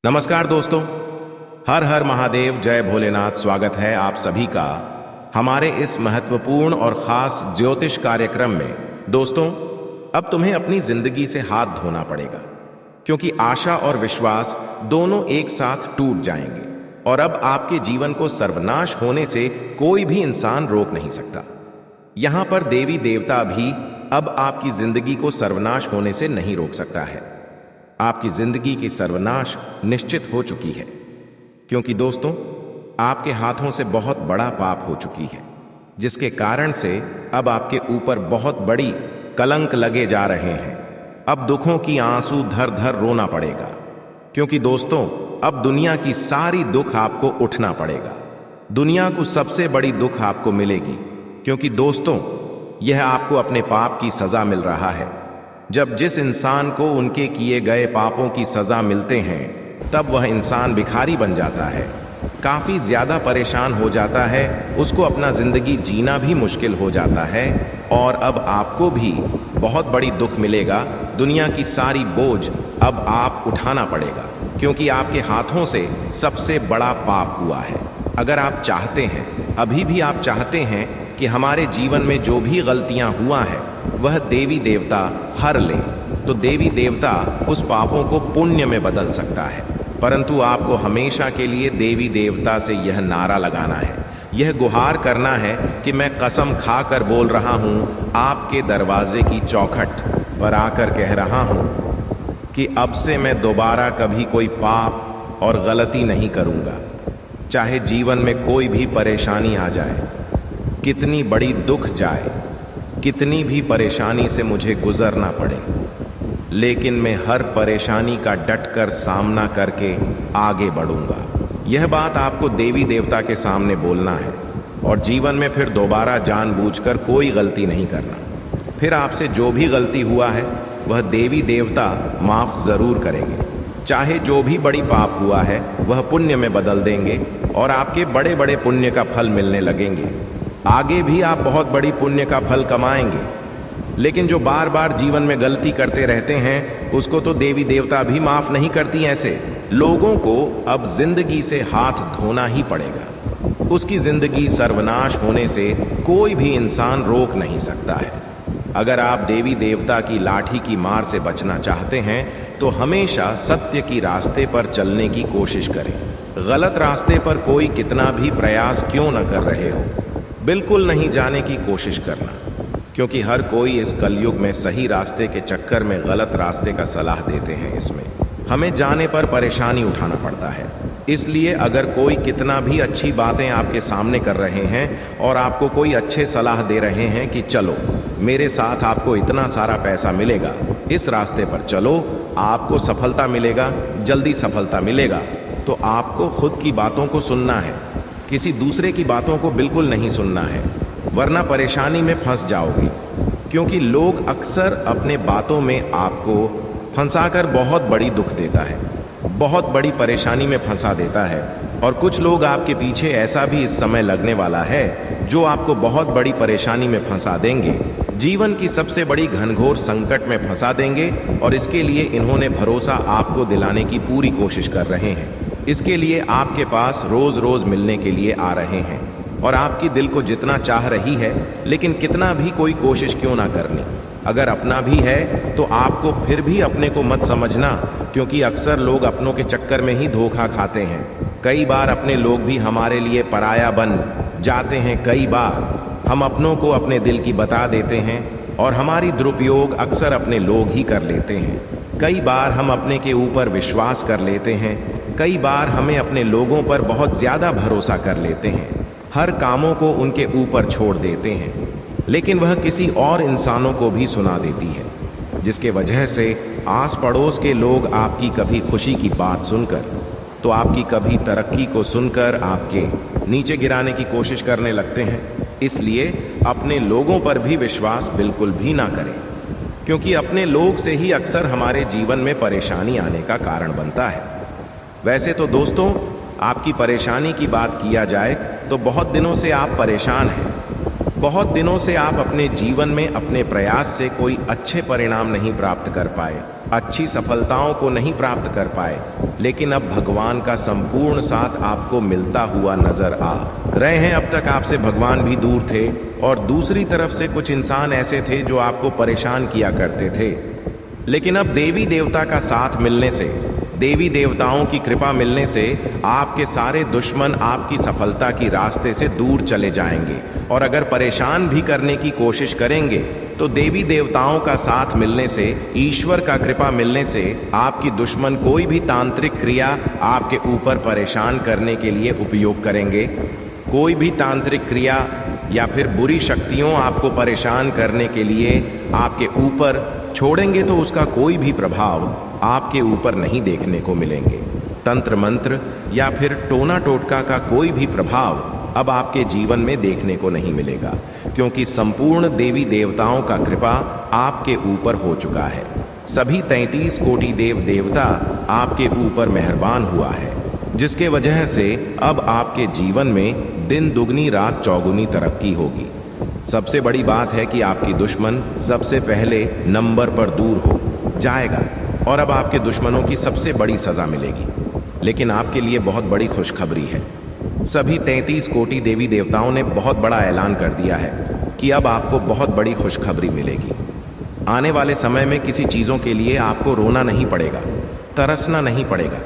नमस्कार दोस्तों। हर हर महादेव, जय भोलेनाथ। स्वागत है आप सभी का हमारे इस महत्वपूर्ण और खास ज्योतिष कार्यक्रम में। दोस्तों, अब तुम्हें अपनी जिंदगी से हाथ धोना पड़ेगा, क्योंकि आशा और विश्वास दोनों एक साथ टूट जाएंगे और अब आपके जीवन को सर्वनाश होने से कोई भी इंसान रोक नहीं सकता। यहां पर देवी देवता भी अब आपकी जिंदगी को सर्वनाश होने से नहीं रोक सकता है। आपकी जिंदगी की सर्वनाश निश्चित हो चुकी है, क्योंकि दोस्तों, आपके हाथों से बहुत बड़ा पाप हो चुकी है, जिसके कारण से अब आपके ऊपर बहुत बड़ी कलंक लगे जा रहे हैं। अब दुखों की आंसू धर धर रोना पड़ेगा, क्योंकि दोस्तों, अब दुनिया की सारी दुख आपको उठना पड़ेगा। दुनिया को सबसे बड़ी दुख आपको मिलेगी, क्योंकि दोस्तों, यह आपको अपने पाप की सजा मिल रहा है। जब जिस इंसान को उनके किए गए पापों की सजा मिलते हैं, तब वह इंसान भिखारी बन जाता है, काफ़ी ज़्यादा परेशान हो जाता है, उसको अपना ज़िंदगी जीना भी मुश्किल हो जाता है। और अब आपको भी बहुत बड़ी दुख मिलेगा। दुनिया की सारी बोझ अब आप उठाना पड़ेगा, क्योंकि आपके हाथों से सबसे बड़ा पाप हुआ है। अगर आप चाहते हैं, अभी भी आप चाहते हैं कि हमारे जीवन में जो भी गलतियां हुआ है वह देवी देवता हर ले, तो देवी देवता उस पापों को पुण्य में बदल सकता है। परंतु आपको हमेशा के लिए देवी देवता से यह नारा लगाना है, यह गुहार करना है कि मैं कसम खाकर बोल रहा हूँ, आपके दरवाजे की चौखट पर आकर कह रहा हूँ कि अब से मैं दोबारा कभी कोई पाप और गलती नहीं करूँगा। चाहे जीवन में कोई भी परेशानी आ जाए, कितनी बड़ी दुख जाए, कितनी भी परेशानी से मुझे गुजरना पड़े, लेकिन मैं हर परेशानी का डटकर सामना करके आगे बढ़ूंगा। यह बात आपको देवी देवता के सामने बोलना है और जीवन में फिर दोबारा जानबूझकर कोई गलती नहीं करना। फिर आपसे जो भी गलती हुआ है वह देवी देवता माफ़ ज़रूर करेंगे। चाहे जो भी बड़ी पाप हुआ है वह पुण्य में बदल देंगे और आपके बड़े बड़े पुण्य का फल मिलने लगेंगे। आगे भी आप बहुत बड़ी पुण्य का फल कमाएंगे। लेकिन जो बार बार जीवन में गलती करते रहते हैं, उसको तो देवी देवता भी माफ़ नहीं करती। ऐसे लोगों को अब जिंदगी से हाथ धोना ही पड़ेगा। उसकी जिंदगी सर्वनाश होने से कोई भी इंसान रोक नहीं सकता है। अगर आप देवी देवता की लाठी की मार से बचना चाहते हैं, तो हमेशा सत्य की रास्ते पर चलने की कोशिश करें। गलत रास्ते पर कोई कितना भी प्रयास क्यों न कर रहे हो, बिल्कुल नहीं जाने की कोशिश करना, क्योंकि हर कोई इस कलयुग में सही रास्ते के चक्कर में गलत रास्ते का सलाह देते हैं। इसमें हमें जाने पर परेशानी उठाना पड़ता है। इसलिए अगर कोई कितना भी अच्छी बातें आपके सामने कर रहे हैं और आपको कोई अच्छे सलाह दे रहे हैं कि चलो मेरे साथ, आपको इतना सारा पैसा मिलेगा, इस रास्ते पर चलो, आपको सफलता मिलेगा, जल्दी सफलता मिलेगा, तो आपको खुद की बातों को सुनना है, किसी दूसरे की बातों को बिल्कुल नहीं सुनना है, वरना परेशानी में फंस जाओगे। क्योंकि लोग अक्सर अपने बातों में आपको फंसाकर बहुत बड़ी दुख देता है, बहुत बड़ी परेशानी में फंसा देता है। और कुछ लोग आपके पीछे ऐसा भी इस समय लगने वाला है जो आपको बहुत बड़ी परेशानी में फंसा देंगे, जीवन की सबसे बड़ी घनघोर संकट में फंसा देंगे। और इसके लिए इन्होंने भरोसा आपको दिलाने की पूरी कोशिश कर रहे हैं। इसके लिए आपके पास रोज रोज मिलने के लिए आ रहे हैं और आपकी दिल को जितना चाह रही है, लेकिन कितना भी कोई कोशिश क्यों ना करनी। अगर अपना भी है तो आपको फिर भी अपने को मत समझना, क्योंकि अक्सर लोग अपनों के चक्कर में ही धोखा खाते हैं। कई बार अपने लोग भी हमारे लिए पराया बन जाते हैं। कई बार हम अपनों को अपने दिल की बता देते हैं और हमारी दुरुपयोग अक्सर अपने लोग ही कर लेते हैं। कई बार हम अपने के ऊपर विश्वास कर लेते हैं। कई बार हमें अपने लोगों पर बहुत ज़्यादा भरोसा कर लेते हैं, हर कामों को उनके ऊपर छोड़ देते हैं, लेकिन वह किसी और इंसानों को भी सुना देती है, जिसके वजह से आस पड़ोस के लोग आपकी कभी खुशी की बात सुनकर तो आपकी कभी तरक्की को सुनकर आपके नीचे गिराने की कोशिश करने लगते हैं। इसलिए अपने लोगों पर भी विश्वास बिल्कुल भी ना करें, क्योंकि अपने लोग से ही अक्सर हमारे जीवन में परेशानी आने का कारण बनता है। वैसे तो दोस्तों, आपकी परेशानी की बात किया जाए तो बहुत दिनों से आप परेशान हैं। बहुत दिनों से आप अपने जीवन में अपने प्रयास से कोई अच्छे परिणाम नहीं प्राप्त कर पाए। अच्छी सफलताओं को नहीं प्राप्त कर पाए, लेकिन अब भगवान का संपूर्ण साथ आपको मिलता हुआ नजर आ रहे हैं। अब तक आपसे भगवान भी दूर थे और दूसरी तरफ से कुछ इंसान ऐसे थे जो आपको परेशान किया करते थे, लेकिन अब देवी देवता का साथ मिलने से, देवी देवताओं की कृपा मिलने से आपके सारे दुश्मन आपकी सफलता की रास्ते से दूर चले जाएंगे। और अगर परेशान भी करने की कोशिश करेंगे तो देवी देवताओं का साथ मिलने से, ईश्वर का कृपा मिलने से आपकी दुश्मन कोई भी तांत्रिक क्रिया आपके ऊपर परेशान करने के लिए उपयोग करेंगे। कोई भी तांत्रिक क्रिया या फिर बुरी शक्तियों आपको परेशान करने के लिए आपके ऊपर छोड़ेंगे तो उसका कोई भी प्रभाव आपके ऊपर नहीं देखने को मिलेंगे। तंत्र मंत्र या फिर टोना टोटका का कोई भी प्रभाव अब आपके जीवन में देखने को नहीं मिलेगा, क्योंकि संपूर्ण देवी देवताओं का कृपा आपके ऊपर हो चुका है। सभी 33 कोटि देव देवता आपके ऊपर मेहरबान हुआ है, जिसके वजह से अब आपके जीवन में दिन दुगनी रात चौगुनी तरक्की होगी। सबसे बड़ी बात है कि आपकी दुश्मन सबसे पहले नंबर पर दूर हो जाएगा और अब आपके दुश्मनों की सबसे बड़ी सजा मिलेगी। लेकिन आपके लिए बहुत बड़ी खुशखबरी है। सभी 33 कोटि देवी देवताओं ने बहुत बड़ा ऐलान कर दिया है कि अब आपको बहुत बड़ी खुशखबरी मिलेगी। आने वाले समय में किसी चीज़ों के लिए आपको रोना नहीं पड़ेगा, तरसना नहीं पड़ेगा।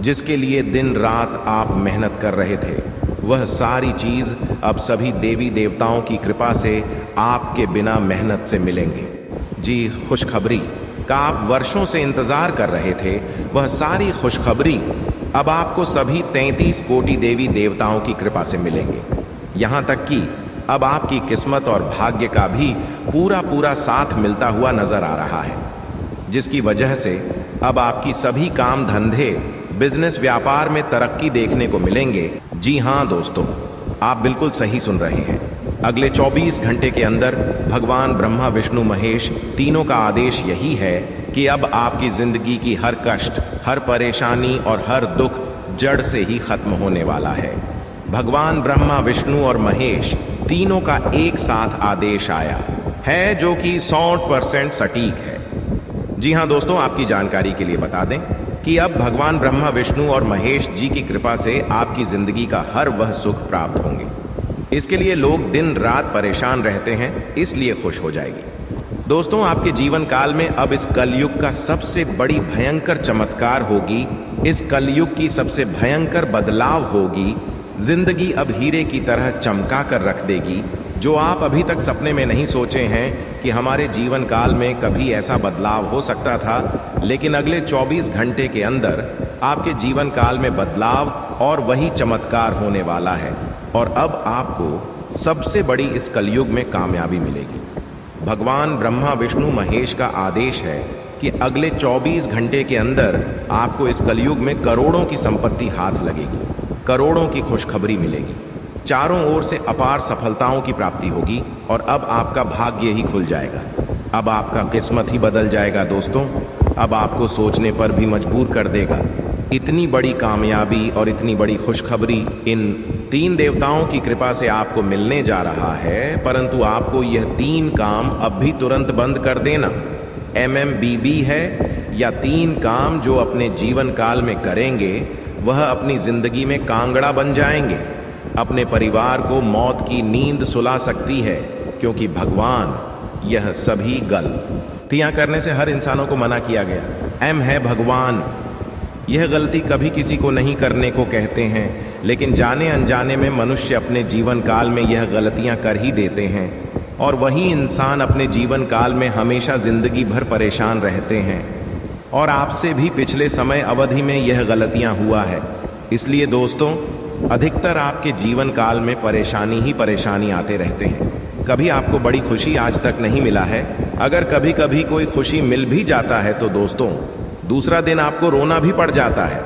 जिसके लिए दिन रात आप मेहनत कर रहे थे, वह सारी चीज़ अब सभी देवी देवताओं की कृपा से आपके बिना मेहनत से मिलेंगे। जी, खुशखबरी का आप वर्षों से इंतजार कर रहे थे, वह सारी खुशखबरी अब आपको सभी 33 कोटि देवी देवताओं की कृपा से मिलेंगे। यहाँ तक कि अब आपकी किस्मत और भाग्य का भी पूरा पूरा साथ मिलता हुआ नजर आ रहा है, जिसकी वजह से अब आपकी सभी काम धंधे, बिजनेस, व्यापार में तरक्की देखने को मिलेंगे। जी हाँ दोस्तों, आप बिल्कुल सही सुन रहे हैं। अगले 24 घंटे के अंदर भगवान ब्रह्मा विष्णु महेश तीनों का आदेश यही है कि अब आपकी जिंदगी की हर कष्ट, हर परेशानी और हर दुख जड़ से ही खत्म होने वाला है। भगवान ब्रह्मा विष्णु और महेश तीनों का एक साथ आदेश आया है, जो कि 100% सटीक है। जी हाँ दोस्तों, आपकी जानकारी के लिए बता दें कि अब भगवान ब्रह्मा विष्णु और महेश जी की कृपा से आपकी जिंदगी का हर वह सुख प्राप्त होंगे। इसके लिए लोग दिन रात परेशान रहते हैं, इसलिए खुश हो जाएगी। दोस्तों, आपके जीवन काल में अब इस कलयुग का सबसे बड़ी भयंकर चमत्कार होगी। इस कलयुग की सबसे भयंकर बदलाव होगी। जिंदगी अब हीरे की तरह चमका कर रख देगी, जो आप अभी तक सपने में नहीं सोचे हैं कि हमारे जीवन काल में कभी ऐसा बदलाव हो सकता था। लेकिन अगले 24 घंटे के अंदर आपके जीवन काल में बदलाव और वही चमत्कार होने वाला है, और अब आपको सबसे बड़ी इस कलयुग में कामयाबी मिलेगी। भगवान ब्रह्मा विष्णु महेश का आदेश है कि अगले 24 घंटे के अंदर आपको इस कलयुग में करोड़ों की संपत्ति हाथ लगेगी, करोड़ों की खुशखबरी मिलेगी, चारों ओर से अपार सफलताओं की प्राप्ति होगी, और अब आपका भाग्य ही खुल जाएगा। अब आपका किस्मत ही बदल जाएगा दोस्तों। अब आपको सोचने पर भी मजबूर कर देगा। इतनी बड़ी कामयाबी और इतनी बड़ी खुशखबरी इन 3 देवताओं की कृपा से आपको मिलने जा रहा है, परंतु आपको यह 3 काम अब भी तुरंत बंद कर देना। MMBB है, या 3 काम जो अपने जीवन काल में करेंगे वह अपनी जिंदगी में कांगड़ा बन जाएंगे, अपने परिवार को मौत की नींद सुला सकती है, क्योंकि भगवान यह सभी गलतियां करने से हर इंसानों को मना किया गया। M है भगवान। यह गलती कभी किसी को नहीं करने को कहते हैं, लेकिन जाने अनजाने में मनुष्य अपने जीवन काल में यह गलतियां कर ही देते हैं, और वही इंसान अपने जीवन काल में हमेशा जिंदगी भर परेशान रहते हैं। और आपसे भी पिछले समय अवधि में यह गलतियां हुआ है। इसलिए दोस्तों, अधिकतर आपके जीवन काल में परेशानी ही परेशानी आते रहते हैं। कभी आपको बड़ी खुशी आज तक नहीं मिला है। अगर कभी कभी कोई खुशी मिल भी जाता है तो दोस्तों, दूसरा दिन आपको रोना भी पड़ जाता है।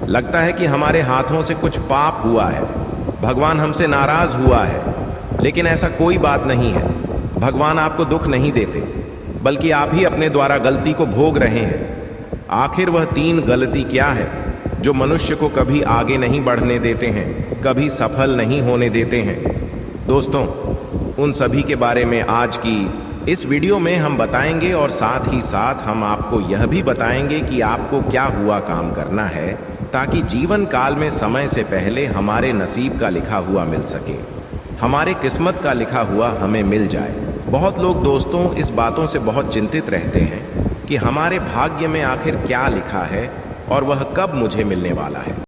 लगता है कि हमारे हाथों से कुछ पाप हुआ है, भगवान हमसे नाराज हुआ है। लेकिन ऐसा कोई बात नहीं है। भगवान आपको दुख नहीं देते, बल्कि आप ही अपने द्वारा गलती को भोग रहे हैं। आखिर वह 3 गलती क्या है जो मनुष्य को कभी आगे नहीं बढ़ने देते हैं, कभी सफल नहीं होने देते हैं? दोस्तों, उन सभी के बारे में आज की इस वीडियो में हम बताएंगे और साथ ही साथ हम आपको यह भी बताएंगे कि आपको क्या हुआ काम करना है ताकि जीवन काल में समय से पहले हमारे नसीब का लिखा हुआ मिल सके, हमारे किस्मत का लिखा हुआ हमें मिल जाए। बहुत लोग दोस्तों इस बातों से बहुत चिंतित रहते हैं कि हमारे भाग्य में आखिर क्या लिखा है और वह कब मुझे मिलने वाला है।